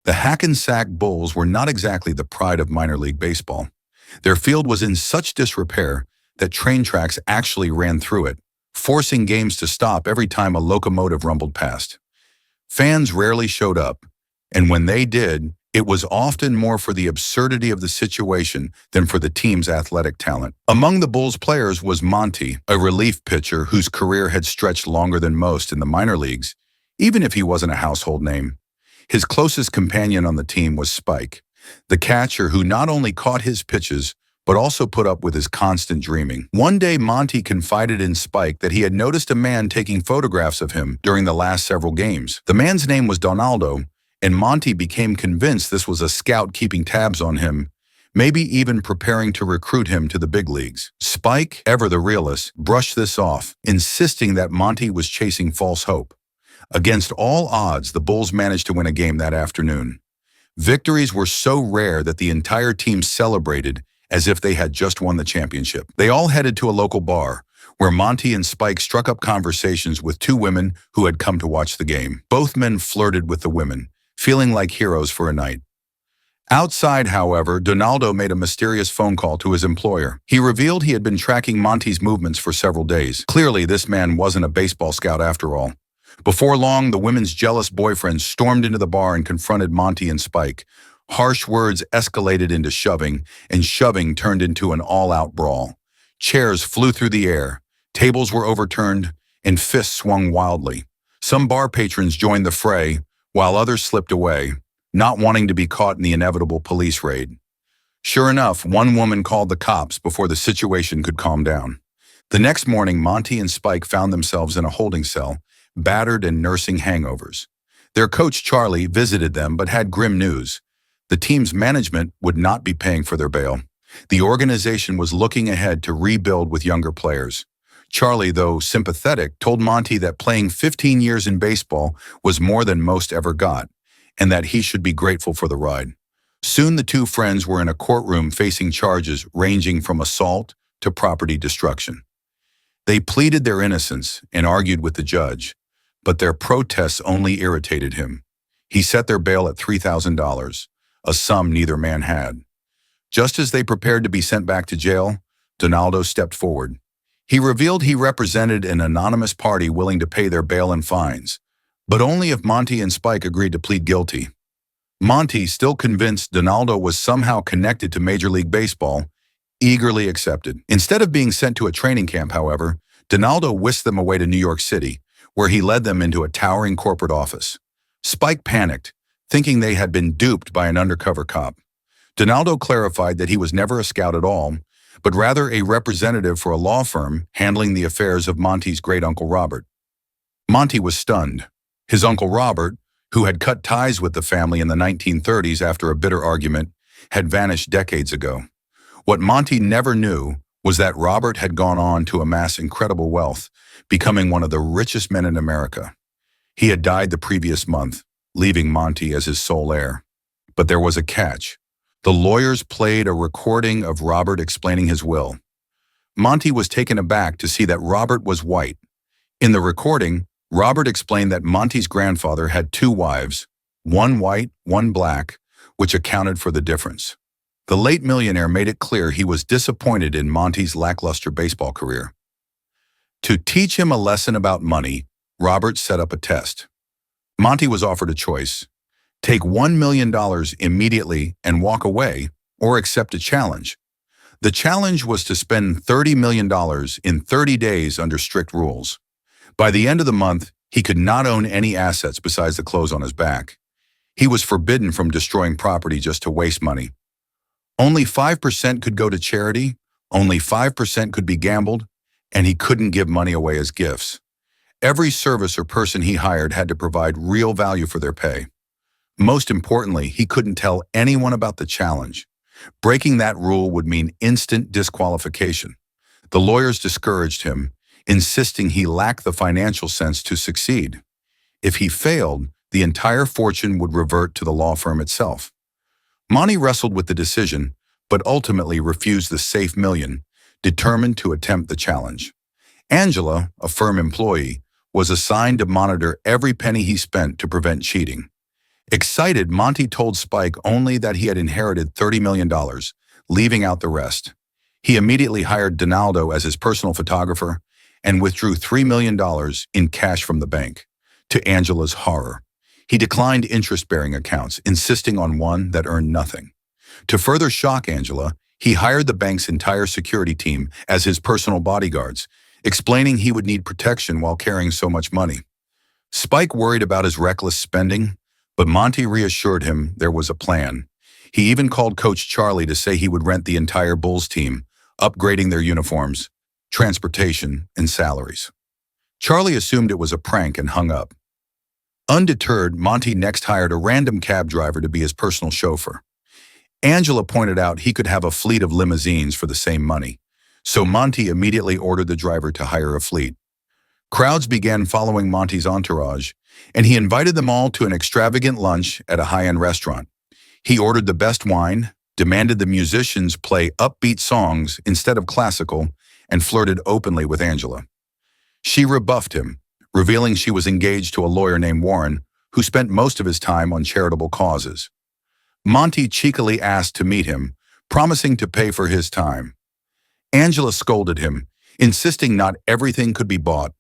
The Hackinack Bulls were not exactly the pride of minor league baseball. Their field was in such disrepair that train tracks actually ran through it, forcing games to stop every time a locomotive rumbled past. Fans rarely showed up, and when they did, it was often more for the absurdity of the situation than for the team's athletic talent. Among the Bulls players was Monty, a relief pitcher whose career had stretched longer than most in the minor leagues, even if he wasn't a household name. His closest companion on the team was Spike, the catcher who not only caught his pitches, but also put up with his constant dreaming. One day, Monty confided in Spike that he had noticed a man taking photographs of him during the last several games. The man's name was Donaldo, and Monty became convinced this was a scout keeping tabs on him, maybe even preparing to recruit him to the big leagues. Spike, ever the realist, brushed this off, insisting that Monty was chasing false hope. Against all odds, the Bulls managed to win a game that afternoon. Victories were so rare that the entire team celebrated as if they had just won the championship. They all headed to a local bar, where Monty and Spike struck up conversations with two women who had come to watch the game. Both men flirted with the women, feeling like heroes for a night. Outside, however, Donaldo made a mysterious phone call to his employer. He revealed he had been tracking Monty's movements for several days. Clearly, this man wasn't a baseball scout after all. Before long, the women's jealous boyfriend stormed into the bar and confronted Monty and Spike. Harsh words escalated into shoving, and shoving turned into an all-out brawl. Chairs flew through the air, tables were overturned, and fists swung wildly. Some bar patrons joined the fray, while others slipped away, not wanting to be caught in the inevitable police raid. Sure enough, one woman called the cops before the situation could calm down. The next morning, Monty and Spike found themselves in a holding cell, battered and nursing hangovers. Their coach, Charlie, visited them but had grim news. The team's management would not be paying for their bail. The organization was looking ahead to rebuild with younger players. Charlie, though sympathetic, told Monty that playing 15 years in baseball was more than most ever got, and that he should be grateful for the ride. Soon the two friends were in a courtroom facing charges ranging from assault to property destruction. They pleaded their innocence and argued with the judge, but their protests only irritated him. He set their bail at $3,000, a sum neither man had. Just as they prepared to be sent back to jail, Donaldo stepped forward. He revealed he represented an anonymous party willing to pay their bail and fines, but only if Monty and Spike agreed to plead guilty. Monty, still convinced Donaldo was somehow connected to Major League Baseball, eagerly accepted. Instead of being sent to a training camp, however, Donaldo whisked them away to New York City, where he led them into a towering corporate office. Spike panicked, thinking they had been duped by an undercover cop. Donaldo clarified that he was never a scout at all, but rather a representative for a law firm handling the affairs of Monty's great-uncle Robert. Monty was stunned. His uncle Robert, who had cut ties with the family in the 1930s after a bitter argument, had vanished decades ago. What Monty never knew was that Robert had gone on to amass incredible wealth, becoming one of the richest men in America. He had died the previous month, leaving Monty as his sole heir. But there was a catch. The lawyers played a recording of Robert explaining his will. Monty was taken aback to see that Robert was white. In the recording, Robert explained that Monty's grandfather had two wives, one white, one black, which accounted for the difference. The late millionaire made it clear he was disappointed in Monty's lackluster baseball career. To teach him a lesson about money, Robert set up a test. Monty was offered a choice: take $1 million immediately and walk away, or accept a challenge. The challenge was to spend $30 million in 30 days under strict rules. By the end of the month, he could not own any assets besides the clothes on his back. He was forbidden from destroying property just to waste money. Only 5% could go to charity, only 5% could be gambled, and he couldn't give money away as gifts. Every service or person he hired had to provide real value for their pay. Most importantly, he couldn't tell anyone about the challenge. Breaking that rule would mean instant disqualification. The lawyers discouraged him, insisting he lacked the financial sense to succeed. If he failed, the entire fortune would revert to the law firm itself. Monty wrestled with the decision, but ultimately refused the safe million, determined to attempt the challenge. Angela, a firm employee, was assigned to monitor every penny he spent to prevent cheating. Excited, Monty told Spike only that he had inherited $30 million, leaving out the rest. He immediately hired Donaldo as his personal photographer and withdrew $3 million in cash from the bank. To Angela's horror, he declined interest-bearing accounts, insisting on one that earned nothing. To further shock Angela, he hired the bank's entire security team as his personal bodyguards, explaining he would need protection while carrying so much money. Spike worried about his reckless spending, but Monty reassured him there was a plan. He even called Coach Charlie to say he would rent the entire Bulls team, upgrading their uniforms, transportation, and salaries. Charlie assumed it was a prank and hung up. Undeterred, Monty next hired a random cab driver to be his personal chauffeur. Angela pointed out he could have a fleet of limousines for the same money, so Monty immediately ordered the driver to hire a fleet. Crowds began following Monty's entourage, and he invited them all to an extravagant lunch at a high-end restaurant. He ordered the best wine, demanded the musicians play upbeat songs instead of classical, and flirted openly with Angela. She rebuffed him, revealing she was engaged to a lawyer named Warren, who spent most of his time on charitable causes. Monty cheekily asked to meet him, promising to pay for his time. Angela scolded him, insisting not everything could be bought.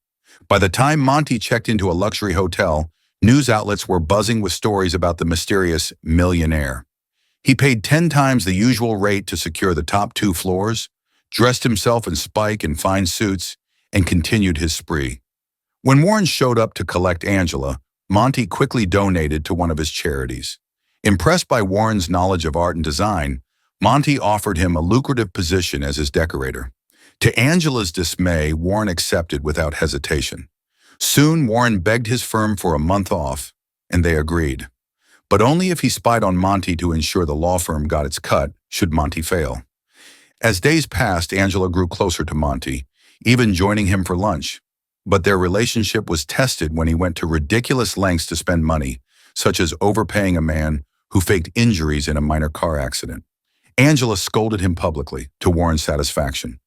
By the time Monty checked into a luxury hotel, news outlets were buzzing with stories about the mysterious millionaire. He paid 10 times the usual rate to secure the top 2 floors, dressed himself in Spike and fine suits, and continued his spree. When Warren showed up to collect Angela, Monty quickly donated to one of his charities. Impressed by Warren's knowledge of art and design, Monty offered him a lucrative position as his decorator. To Angela's dismay, Warren accepted without hesitation. Soon, Warren begged his firm for a month off, and they agreed. But only if he spied on Monty to ensure the law firm got its cut should Monty fail. As days passed, Angela grew closer to Monty, even joining him for lunch. But their relationship was tested when he went to ridiculous lengths to spend money, such as overpaying a man who faked injuries in a minor car accident. Angela scolded him publicly, to Warren's satisfaction.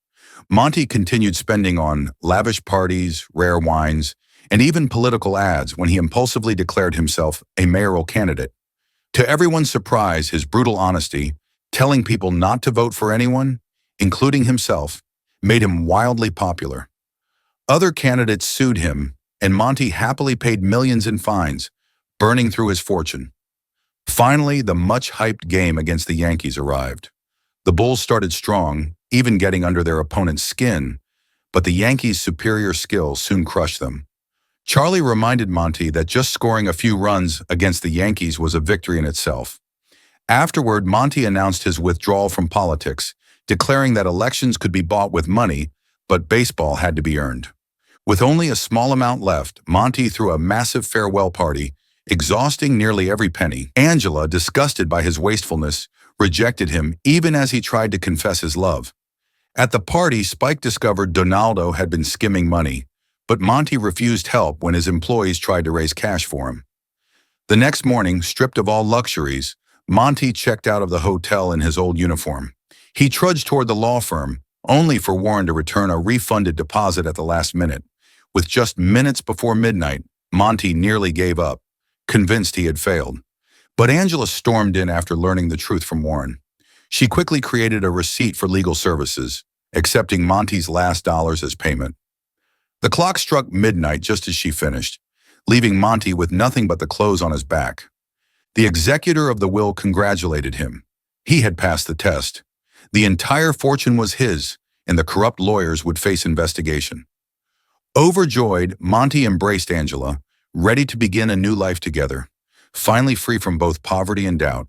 Monty continued spending on lavish parties, rare wines, and even political ads when he impulsively declared himself a mayoral candidate. To everyone's surprise, his brutal honesty, telling people not to vote for anyone, including himself, made him wildly popular. Other candidates sued him, and Monty happily paid millions in fines, burning through his fortune. Finally, the much-hyped game against the Yankees arrived. The Bulls started strong, even getting under their opponent's skin, but the Yankees' superior skill soon crushed them. Charlie reminded Monty that just scoring a few runs against the Yankees was a victory in itself. Afterward, Monty announced his withdrawal from politics, declaring that elections could be bought with money, but baseball had to be earned. With only a small amount left, Monty threw a massive farewell party, exhausting nearly every penny. Angela, disgusted by his wastefulness, rejected him even as he tried to confess his love. At the party, Spike discovered Donaldo had been skimming money, but Monty refused help when his employees tried to raise cash for him. The next morning, stripped of all luxuries, Monty checked out of the hotel in his old uniform. He trudged toward the law firm, only for Warren to return a refunded deposit at the last minute. With just minutes before midnight, Monty nearly gave up, convinced he had failed. But Angela stormed in after learning the truth from Warren. She quickly created a receipt for legal services, accepting Monty's last dollars as payment. The clock struck midnight just as she finished, leaving Monty with nothing but the clothes on his back. The executor of the will congratulated him. He had passed the test. The entire fortune was his, and the corrupt lawyers would face investigation. Overjoyed, Monty embraced Angela, ready to begin a new life together, finally free from both poverty and doubt.